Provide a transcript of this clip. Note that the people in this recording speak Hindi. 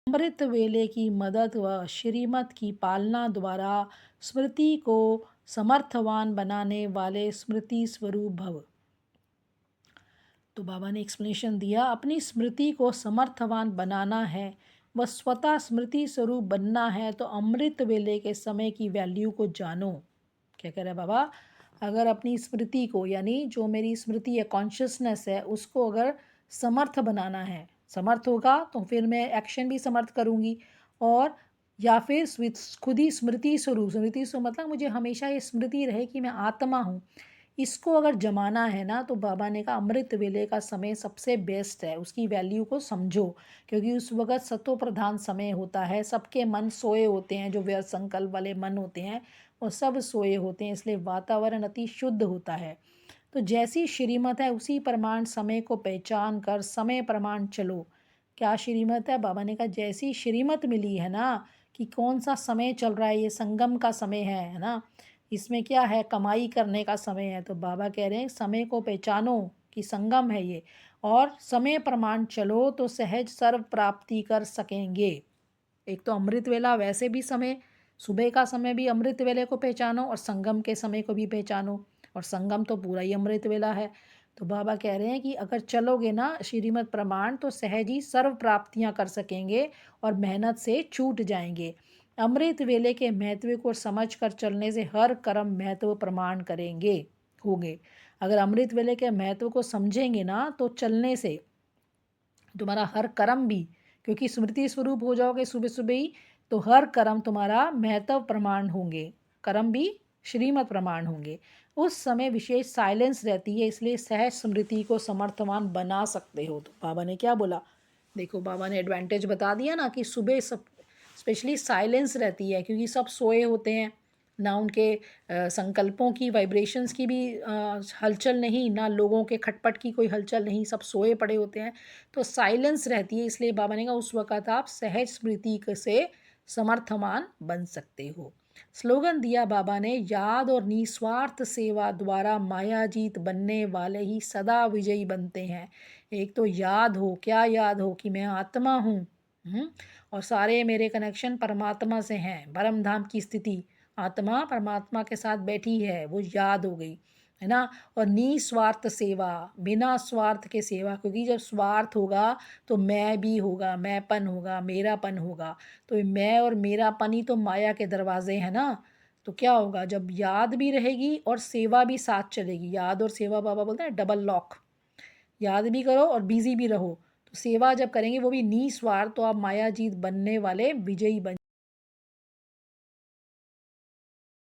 अमृत वेले की मदद व श्रीमत की पालना द्वारा स्मृति को समर्थवान बनाने वाले स्मृति स्वरूप भव। तो बाबा ने एक्सप्लेनेशन दिया, अपनी स्मृति को समर्थवान बनाना है व स्वतः स्मृति स्वरूप बनना है तो अमृत वेले के समय की वैल्यू को जानो। क्या कह रहे हैं बाबा? अगर अपनी स्मृति को, यानी जो मेरी स्मृति है, कॉन्शियसनेस है, उसको अगर समर्थ बनाना है, समर्थ होगा तो फिर मैं एक्शन भी समर्थ करूँगी। और या फिर खुद ही स्मृति स्वरूप, स्मृति स्वरूप मतलब मुझे हमेशा ये स्मृति रहे कि मैं आत्मा हूँ, इसको अगर जमाना है ना, तो बाबा ने कहा अमृत वेले का समय सबसे बेस्ट है, उसकी वैल्यू को समझो। क्योंकि उस वक़्त सतो प्रधान समय होता है, सबके मन सोए होते हैं, जो व्यर्थ संकल्प वाले मन होते हैं वो सब सोए होते हैं, इसलिए वातावरण अति शुद्ध होता है। तो जैसी श्रीमत है उसी प्रमाण समय को पहचान कर समय प्रमाण चलो। क्या श्रीमत है? बाबा ने कहा जैसी श्रीमत मिली है ना, कि कौन सा समय चल रहा है, ये संगम का समय है ना, इसमें क्या है, कमाई करने का समय है। तो बाबा कह रहे हैं समय को पहचानो कि संगम है ये, और समय प्रमाण चलो तो सहज सर्व प्राप्ति कर सकेंगे। एक तो अमृत वेला वैसे भी समय, सुबह का समय भी अमृत वेले को पहचानो और संगम के समय को भी पहचानो, और संगम तो पूरा ही अमृत वेला है। तो बाबा कह रहे हैं कि अगर चलोगे ना श्रीमद् प्रमाण तो सहज ही सर्व प्राप्तियां कर सकेंगे और मेहनत से छूट जाएंगे। अमृत वेले के महत्व को समझ कर चलने से हर कर्म महत्व प्रमाण करेंगे होंगे। अगर अमृत वेले के महत्व को समझेंगे ना तो चलने से तुम्हारा हर कर्म भी, क्योंकि स्मृति स्वरूप हो जाओगे सुबह सुबह ही, तो हर कर्म तुम्हारा महत्व प्रमाण होंगे, कर्म भी श्रीमत प्रमाण होंगे। उस समय विशेष साइलेंस रहती है, इसलिए सहज स्मृति को समर्थवान बना सकते हो। तो बाबा ने क्या बोला, देखो बाबा ने एडवांटेज बता दिया ना कि सुबह सब स्पेशली साइलेंस रहती है, क्योंकि सब सोए होते हैं ना, उनके संकल्पों की वाइब्रेशंस की भी हलचल नहीं, ना लोगों के खटपट की कोई हलचल नहीं, सब सोए पड़े होते हैं। तो साइलेंस रहती है, इसलिए बाबा ने कहा उस वक़्त आप सहज स्मृति से समर्थवान बन सकते हो। स्लोगन दिया बाबा ने, याद और निस्वार्थ सेवा द्वारा मायाजीत बनने वाले ही सदा विजयी बनते हैं। एक तो याद हो, क्या याद हो कि मैं आत्मा हूँ, और सारे मेरे कनेक्शन परमात्मा से हैं, परम धाम की स्थिति, आत्मा परमात्मा के साथ बैठी है, वो याद हो गई, है ना। और निस्वार्थ सेवा, बिना स्वार्थ के सेवा, क्योंकि जब स्वार्थ होगा तो मैं भी होगा, मैंपन होगा, मेरापन होगा। तो ये मैं और मेरापन ही तो माया के दरवाजे हैं ना। तो क्या होगा, जब याद भी रहेगी और सेवा भी साथ चलेगी, याद और सेवा बाबा बोलते हैं डबल लॉक, याद भी करो और बिजी भी रहो। तो सेवा जब करेंगे वो भी निस्वार्थ, तो आप माया जीत बनने वाले विजयी बन